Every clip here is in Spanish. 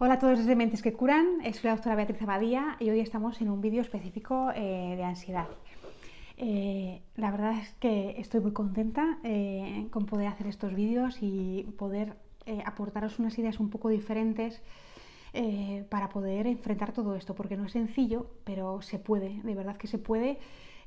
Hola a todos desde Mentes que Curan, soy la doctora Beatriz Abadía y hoy estamos en un vídeo específico de ansiedad. La verdad es que estoy muy contenta con poder hacer estos vídeos y poder aportaros unas ideas un poco diferentes para poder enfrentar todo esto, porque no es sencillo, pero se puede, de verdad que se puede.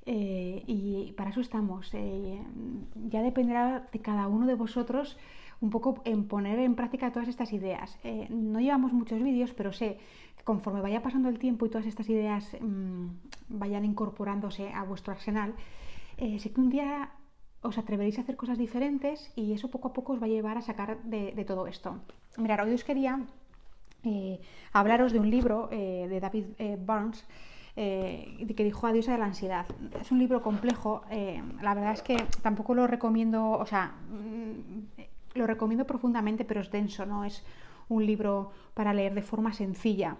Y para eso estamos. Ya dependerá de cada uno de vosotros un poco en poner en práctica todas estas ideas. No llevamos muchos vídeos, pero sé que conforme vaya pasando el tiempo y todas estas ideas vayan incorporándose a vuestro arsenal, sé que un día os atreveréis a hacer cosas diferentes y eso poco a poco os va a llevar a sacar de todo esto. Mirad, hoy os quería hablaros de un libro de David Burns que dijo Adiós a la ansiedad. Es un libro complejo, la verdad es que tampoco lo recomiendo, o sea, lo recomiendo profundamente, pero es denso, no es un libro para leer de forma sencilla.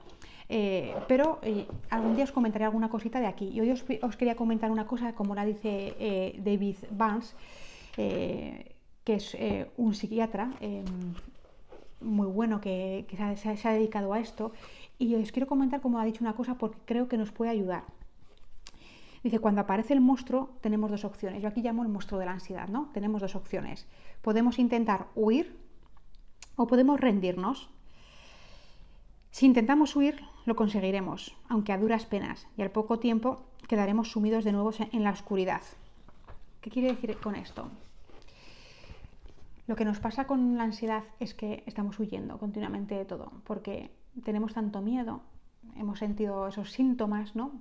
Pero algún día os comentaré alguna cosita de aquí. Y hoy os quería comentar una cosa, como la dice David Burns, que es un psiquiatra muy bueno que se ha dedicado a esto. Y os quiero comentar, como ha dicho, una cosa porque creo que nos puede ayudar. Dice, cuando aparece el monstruo tenemos dos opciones. Yo aquí llamo el monstruo de la ansiedad, ¿no? Tenemos dos opciones. Podemos intentar huir o podemos rendirnos. Si intentamos huir, lo conseguiremos, aunque a duras penas, y al poco tiempo quedaremos sumidos de nuevo en la oscuridad. ¿Qué quiere decir con esto? Lo que nos pasa con la ansiedad es que estamos huyendo continuamente de todo, porque tenemos tanto miedo, hemos sentido esos síntomas, ¿no?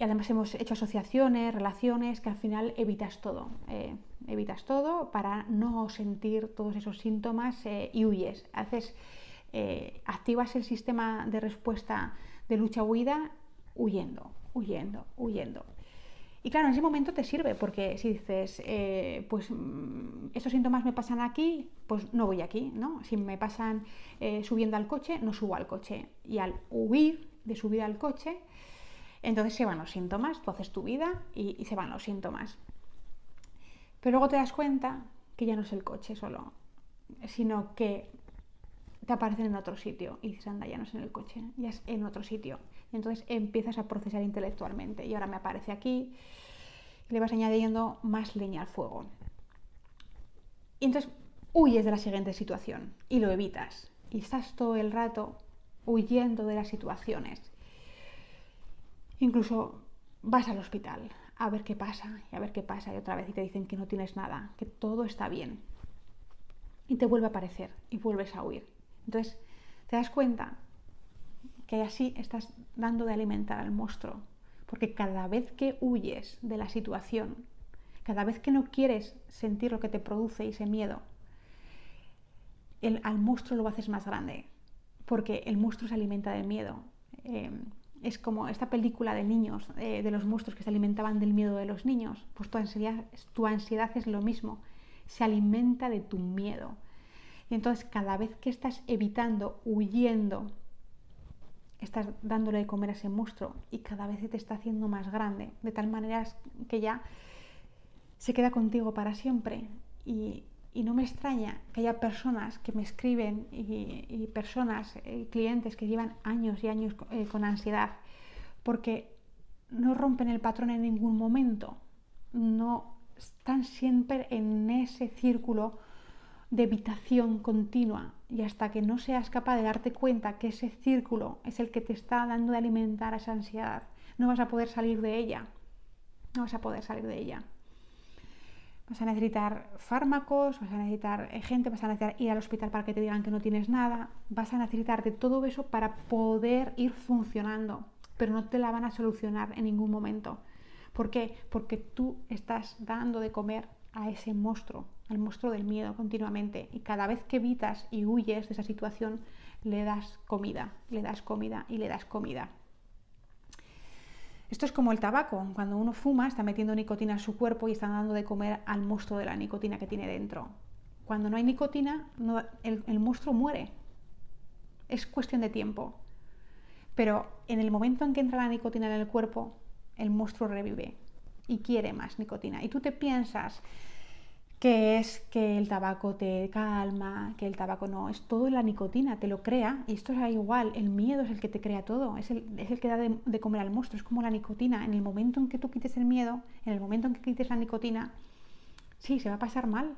Y además hemos hecho asociaciones, relaciones, que al final evitas todo. Evitas todo para no sentir todos esos síntomas y huyes. Activas el sistema de respuesta de lucha-huida huyendo, huyendo, huyendo. Y claro, en ese momento te sirve, porque si dices, pues estos síntomas me pasan aquí, pues no voy aquí, ¿no? Si me pasan subiendo al coche, no subo al coche. Y al huir de subir al coche, entonces se van los síntomas, tú haces tu vida y se van los síntomas. Pero luego te das cuenta que ya no es el coche solo, sino que te aparecen en otro sitio y dices, anda, ya no es en el coche, ya es en otro sitio. Y entonces empiezas a procesar intelectualmente y ahora me aparece aquí y le vas añadiendo más leña al fuego. Y entonces huyes de la siguiente situación y lo evitas. Y estás todo el rato huyendo de las situaciones. Incluso vas al hospital a ver qué pasa y a ver qué pasa y otra vez y te dicen que no tienes nada, que todo está bien. Y te vuelve a aparecer y vuelves a huir. Entonces te das cuenta que así estás dando de alimentar al monstruo. Porque cada vez que huyes de la situación, cada vez que no quieres sentir lo que te produce ese miedo, al monstruo lo haces más grande. Porque el monstruo se alimenta del miedo. Es como esta película de niños, de los monstruos que se alimentaban del miedo de los niños. Pues tu ansiedad es lo mismo, se alimenta de tu miedo. Y entonces cada vez que estás evitando, huyendo, estás dándole de comer a ese monstruo y cada vez se te está haciendo más grande, de tal manera que ya se queda contigo para siempre. Y no me extraña que haya personas que me escriben y personas, clientes que llevan años y años con ansiedad, porque no rompen el patrón en ningún momento, no están siempre en ese círculo de evitación continua y hasta que no seas capaz de darte cuenta que ese círculo es el que te está dando de alimentar a esa ansiedad, no vas a poder salir de ella, no vas a poder salir de ella. Vas a necesitar fármacos, vas a necesitar gente, vas a necesitar ir al hospital para que te digan que no tienes nada, vas a necesitar de todo eso para poder ir funcionando, pero no te la van a solucionar en ningún momento. ¿Por qué? Porque tú estás dando de comer a ese monstruo, al monstruo del miedo continuamente, y cada vez que evitas y huyes de esa situación, le das comida, le das comida y le das comida. Esto es como el tabaco, cuando uno fuma está metiendo nicotina en su cuerpo y está dando de comer al monstruo de la nicotina que tiene dentro. Cuando no hay nicotina, el monstruo muere. Es cuestión de tiempo. Pero en el momento en que entra la nicotina en el cuerpo, el monstruo revive y quiere más nicotina. Y tú te piensas que es que el tabaco te calma, que el tabaco no, es todo la nicotina, te lo crea, y esto es igual, el miedo es el que te crea todo, es el que da de comer al monstruo, es como la nicotina, en el momento en que tú quites el miedo, en el momento en que quites la nicotina, sí, se va a pasar mal,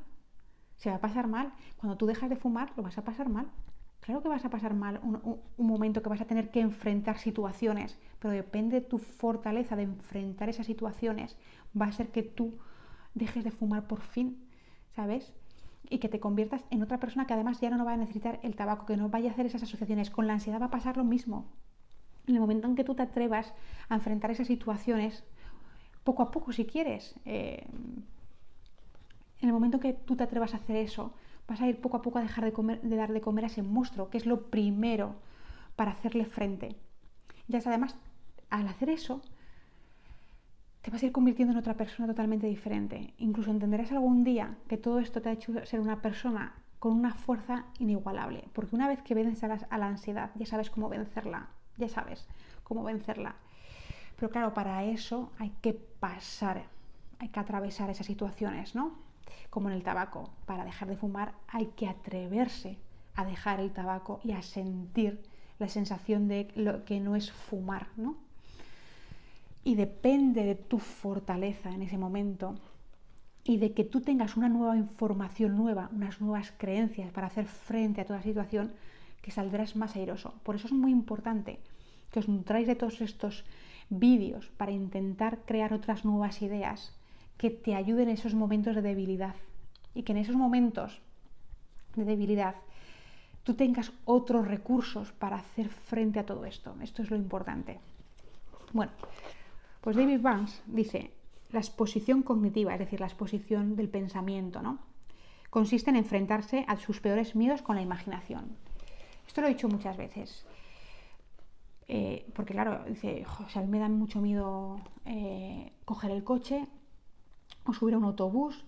se va a pasar mal, cuando tú dejas de fumar lo vas a pasar mal, claro que vas a pasar mal, un momento que vas a tener que enfrentar situaciones, pero depende de tu fortaleza de enfrentar esas situaciones, va a ser que tú dejes de fumar por fin, ¿sabes? Y que te conviertas en otra persona que además ya no va a necesitar el tabaco, que no vaya a hacer esas asociaciones. Con la ansiedad va a pasar lo mismo. En el momento en que tú te atrevas a enfrentar esas situaciones, poco a poco si quieres, en el momento en que tú te atrevas a hacer eso, vas a ir poco a poco a dejar de dar de comer a ese monstruo, que es lo primero para hacerle frente. Ya además, al hacer eso, te vas a ir convirtiendo en otra persona totalmente diferente. Incluso entenderás algún día que todo esto te ha hecho ser una persona con una fuerza inigualable. Porque una vez que vences a la ansiedad, ya sabes cómo vencerla. Ya sabes cómo vencerla. Pero claro, para eso hay que pasar, hay que atravesar esas situaciones, ¿no? Como en el tabaco. Para dejar de fumar hay que atreverse a dejar el tabaco y a sentir la sensación de lo que no es fumar, ¿no? Y depende de tu fortaleza en ese momento y de que tú tengas una nueva información nueva, unas nuevas creencias para hacer frente a toda situación, que saldrás más airoso. Por eso es muy importante que os nutráis de todos estos vídeos para intentar crear otras nuevas ideas que te ayuden en esos momentos de debilidad y que en esos momentos de debilidad tú tengas otros recursos para hacer frente a todo esto. Esto es lo importante. Bueno, pues David Burns dice, la exposición cognitiva, es decir, la exposición del pensamiento, ¿no? Consiste en enfrentarse a sus peores miedos con la imaginación. Esto lo he dicho muchas veces. Porque claro, dice, a mí me da mucho miedo coger el coche o subir a un autobús.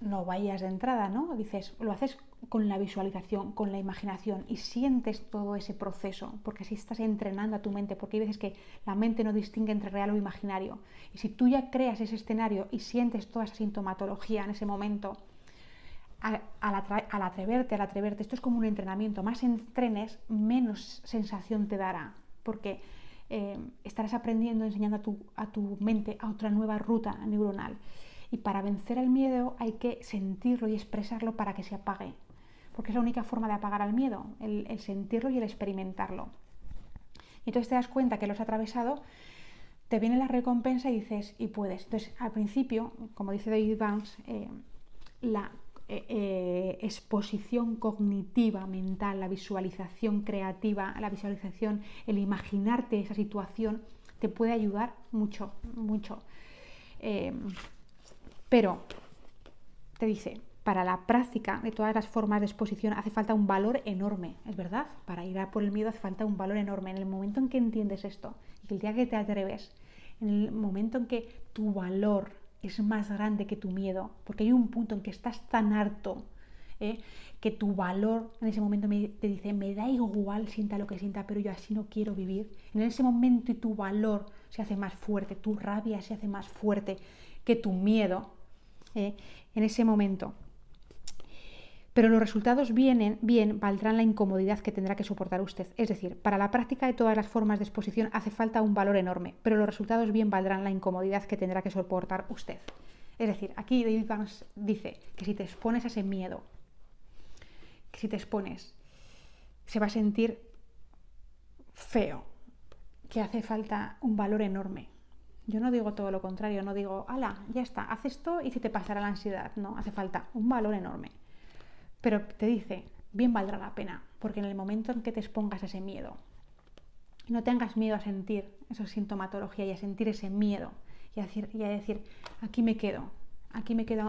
No vayas de entrada, ¿no? Dices, lo haces con la visualización, con la imaginación y sientes todo ese proceso, porque así estás entrenando a tu mente, porque hay veces que la mente no distingue entre real o imaginario. Y si tú ya creas ese escenario y sientes toda esa sintomatología en ese momento, al atreverte, esto es como un entrenamiento, más entrenes, menos sensación te dará, porque estarás aprendiendo, enseñando a tu mente a otra nueva ruta neuronal. Y para vencer el miedo hay que sentirlo y expresarlo para que se apague, porque es la única forma de apagar al miedo, el sentirlo y el experimentarlo. Y entonces te das cuenta que lo has atravesado, te viene la recompensa y dices, y puedes. Entonces, al principio, como dice David Burns, la exposición cognitiva mental, la visualización creativa, la visualización, el imaginarte esa situación, te puede ayudar mucho, mucho. Pero te dice, para la práctica de todas las formas de exposición hace falta un valor enorme, es verdad, para ir a por el miedo hace falta un valor enorme. En el momento en que entiendes esto, y el día que te atreves, en el momento en que tu valor es más grande que tu miedo, porque hay un punto en que estás tan harto, que tu valor en ese momento te dice, me da igual, sienta lo que sienta, pero yo así no quiero vivir. En ese momento tu valor se hace más fuerte, tu rabia se hace más fuerte que tu miedo, en ese momento. Pero los resultados bien valdrán la incomodidad que tendrá que soportar usted. Es decir, para la práctica de todas las formas de exposición hace falta un valor enorme, pero los resultados bien valdrán la incomodidad que tendrá que soportar usted. Es decir, aquí David Burns dice que si te expones a ese miedo, que si te expones, se va a sentir feo, que hace falta un valor enorme. Yo no digo todo lo contrario, no digo, ala, ya está, haz esto y se te pasará la ansiedad. No, hace falta un valor enorme. Pero te dice, bien valdrá la pena, porque en el momento en que te expongas a ese miedo, no tengas miedo a sentir esa sintomatología y a sentir ese miedo y a decir, aquí me quedo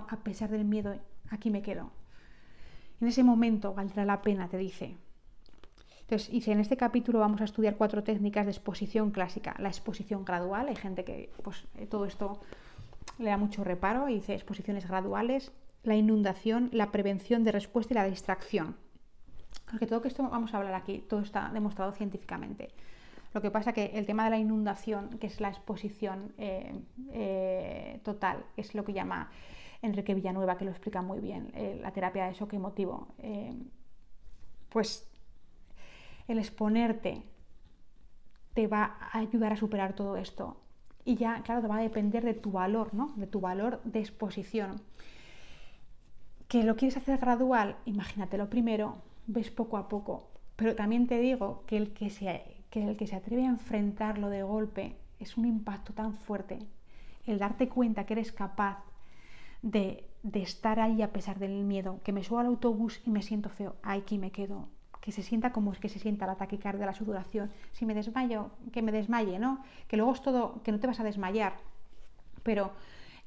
a pesar del miedo, aquí me quedo. En ese momento valdrá la pena, te dice. Entonces, en este capítulo vamos a estudiar 4 técnicas de exposición clásica. La exposición gradual, hay gente que todo esto le da mucho reparo y dice exposiciones graduales, la inundación, la prevención de respuesta y la distracción. Porque todo esto vamos a hablar aquí, todo está demostrado científicamente. Lo que pasa que el tema de la inundación, que es la exposición total, es lo que llama Enrique Villanueva, que lo explica muy bien, la terapia de shock emotivo. Pues el exponerte te va a ayudar a superar todo esto. Y ya, claro, te va a depender de tu valor, ¿no? De tu valor de exposición. Que lo quieres hacer gradual, imagínatelo primero, ves poco a poco. Pero también te digo que el que se atreve a enfrentarlo de golpe es un impacto tan fuerte. El darte cuenta que eres capaz de estar ahí a pesar del miedo, que me subo al autobús y me siento feo, aquí me quedo. Que se sienta como es que se sienta la taquicardia, la sudoración. Si me desmayo, que me desmaye, ¿no? Que luego es todo, que no te vas a desmayar. Pero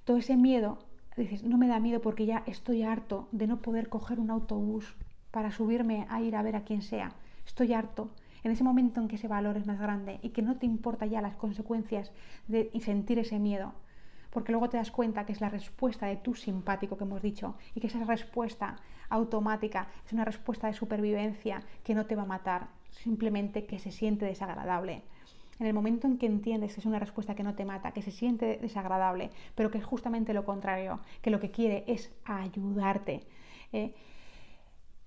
todo ese miedo, dices, no me da miedo porque ya estoy harto de no poder coger un autobús para subirme a ir a ver a quien sea. Estoy harto. En ese momento en que ese valor es más grande y que no te importa ya las consecuencias de sentir ese miedo, porque luego te das cuenta que es la respuesta de tu simpático que hemos dicho y que esa respuesta automática es una respuesta de supervivencia que no te va a matar, simplemente que se siente desagradable. En el momento en que entiendes que es una respuesta que no te mata, que se siente desagradable, pero que es justamente lo contrario, que lo que quiere es ayudarte,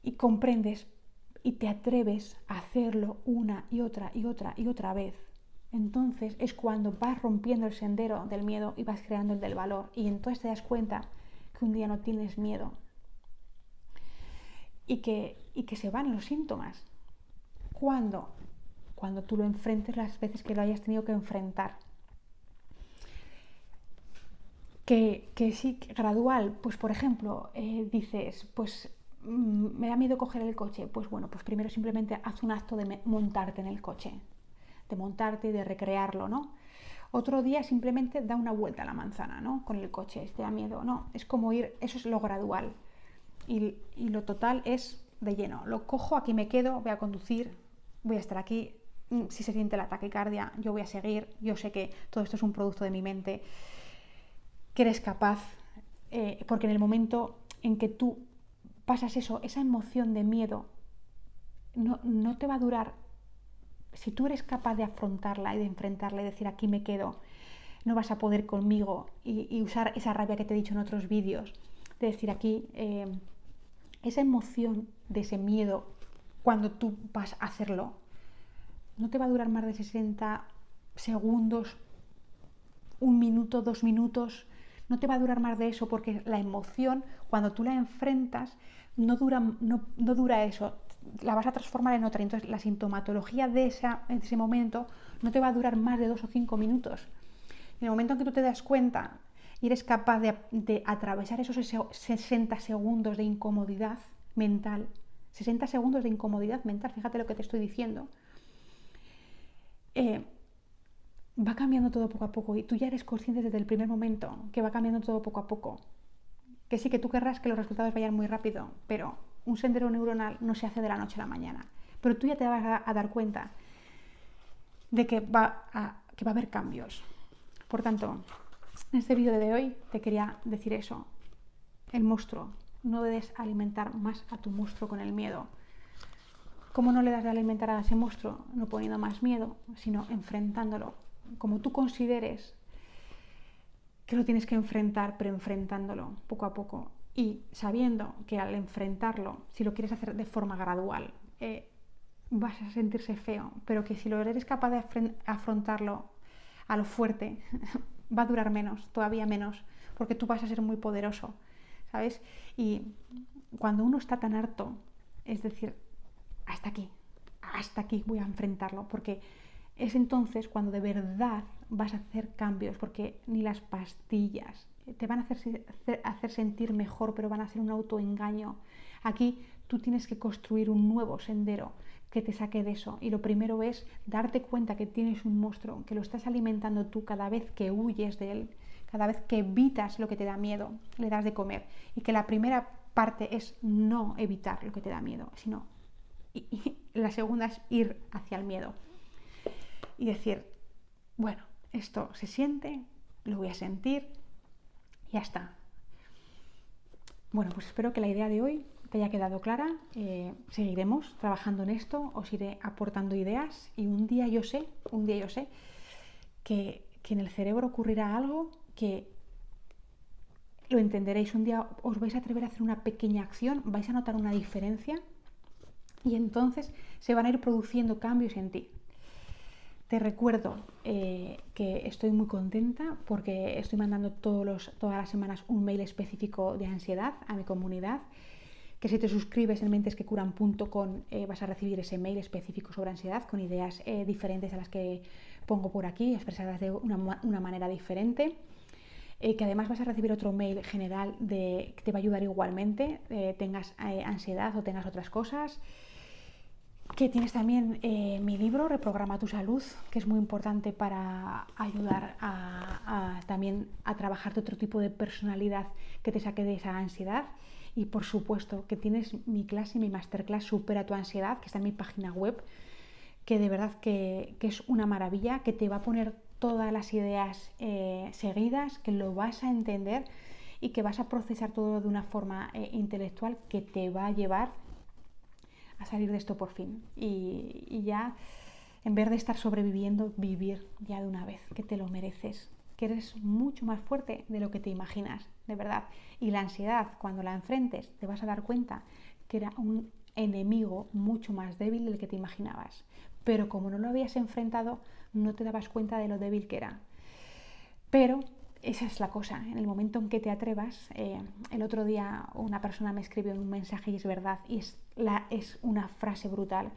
y comprendes y te atreves a hacerlo una y otra vez, entonces es cuando vas rompiendo el sendero del miedo y vas creando el del valor. Y entonces te das cuenta que un día no tienes miedo y que se van los síntomas. Cuando tú lo enfrentes las veces que lo hayas tenido que enfrentar. Que sí, gradual, pues por ejemplo, dices, pues me da miedo coger el coche. Pues bueno, pues primero simplemente haz un acto de montarte en el coche. De montarte y de recrearlo, ¿no? Otro día simplemente da una vuelta a la manzana, ¿no? Con el coche, te da miedo, no, es como ir, eso es lo gradual. Y lo total es de lleno, lo cojo, aquí me quedo, voy a conducir, voy a estar aquí, si se siente la taquicardia, yo voy a seguir, yo sé que todo esto es un producto de mi mente, que eres capaz, porque en el momento en que tú pasas eso, esa emoción de miedo, no te va a durar. Si tú eres capaz de afrontarla y de enfrentarla y decir aquí me quedo, no vas a poder conmigo y usar esa rabia que te he dicho en otros vídeos, de decir aquí, esa emoción de ese miedo, cuando tú vas a hacerlo, no te va a durar más de 60 segundos, 1 minuto, 2 minutos, no te va a durar más de eso porque la emoción, cuando tú la enfrentas, no dura eso, la vas a transformar en otra. Entonces la sintomatología de ese momento no te va a durar más de 2 o 5 minutos. En el momento en que tú te das cuenta y eres capaz de atravesar esos 60 segundos de incomodidad mental, 60 segundos de incomodidad mental, fíjate lo que te estoy diciendo, va cambiando todo poco a poco y tú ya eres consciente desde el primer momento que va cambiando todo poco a poco. Que sí, que tú querrás que los resultados vayan muy rápido, pero un sendero neuronal no se hace de la noche a la mañana. Pero tú ya te vas a dar cuenta de que va a haber cambios. Por tanto, en este vídeo de hoy te quería decir eso. El monstruo. No debes alimentar más a tu monstruo con el miedo. ¿Cómo no le das de alimentar a ese monstruo? No poniendo más miedo, sino enfrentándolo. Como tú consideres que lo tienes que enfrentar, pero enfrentándolo poco a poco y sabiendo que al enfrentarlo, si lo quieres hacer de forma gradual, vas a sentirse feo, pero que si lo eres capaz de afrontarlo a lo fuerte, va a durar menos, todavía menos, porque tú vas a ser muy poderoso, ¿sabes? Y cuando uno está tan harto, es decir, hasta aquí voy a enfrentarlo, porque es entonces cuando de verdad vas a hacer cambios, porque ni las pastillas te van a hacer sentir mejor, pero van a ser un autoengaño. Aquí tú tienes que construir un nuevo sendero que te saque de eso. Y lo primero es darte cuenta que tienes un monstruo, que lo estás alimentando tú cada vez que huyes de él, cada vez que evitas lo que te da miedo, le das de comer. Y que la primera parte es no evitar lo que te da miedo, sino y la segunda es ir hacia el miedo. Y decir, bueno, esto se siente, lo voy a sentir, ya está. Bueno, pues espero que la idea de hoy te haya quedado clara. Seguiremos trabajando en esto, os iré aportando ideas y un día yo sé que en el cerebro ocurrirá algo que lo entenderéis. Un día os vais a atrever a hacer una pequeña acción, vais a notar una diferencia y entonces se van a ir produciendo cambios en ti. Te recuerdo que estoy muy contenta porque estoy mandando todas las semanas un mail específico de ansiedad a mi comunidad, que si te suscribes en mentesquecuran.com vas a recibir ese mail específico sobre ansiedad con ideas diferentes a las que pongo por aquí, expresadas de una manera diferente. Que además vas a recibir otro mail general que te va a ayudar igualmente, tengas ansiedad o tengas otras cosas. Que tienes también mi libro, Reprograma tu salud, que es muy importante para ayudar también a trabajar de otro tipo de personalidad que te saque de esa ansiedad. Y por supuesto que tienes mi clase, mi masterclass Supera tu ansiedad, que está en mi página web, que de verdad que es una maravilla, que te va a poner todas las ideas seguidas, que lo vas a entender y que vas a procesar todo de una forma intelectual que te va a llevar a salir de esto por fin y ya, en vez de estar sobreviviendo, vivir ya de una vez, que te lo mereces, que eres mucho más fuerte de lo que te imaginas, de verdad. Y la ansiedad, cuando la enfrentes, te vas a dar cuenta que era un enemigo mucho más débil del que te imaginabas, pero como no lo habías enfrentado, no te dabas cuenta de lo débil que era. Pero esa es la cosa, en el momento en que te atrevas. El otro día una persona me escribió un mensaje y es verdad, y es una frase brutal: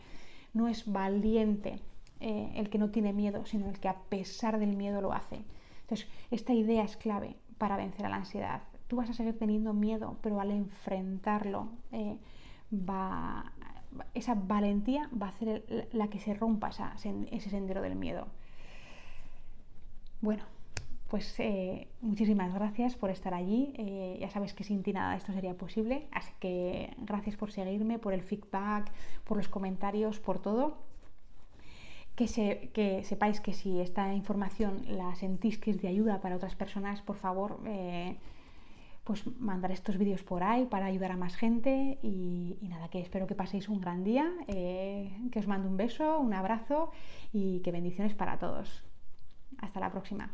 no es valiente el que no tiene miedo, sino el que a pesar del miedo lo hace. Entonces, esta idea es clave para vencer a la ansiedad. Tú vas a seguir teniendo miedo, pero al enfrentarlo, esa valentía va a hacer la que se rompa ese sendero del miedo. Bueno, pues muchísimas gracias por estar allí. Ya sabes que sin ti nada de esto sería posible, así que gracias por seguirme, por el feedback, por los comentarios, por todo. Que sepáis que si esta información la sentís que es de ayuda para otras personas, por favor, pues mandar estos vídeos por ahí para ayudar a más gente. Y nada, que espero que paséis un gran día, que os mando un beso, un abrazo y que bendiciones para todos. Hasta la próxima.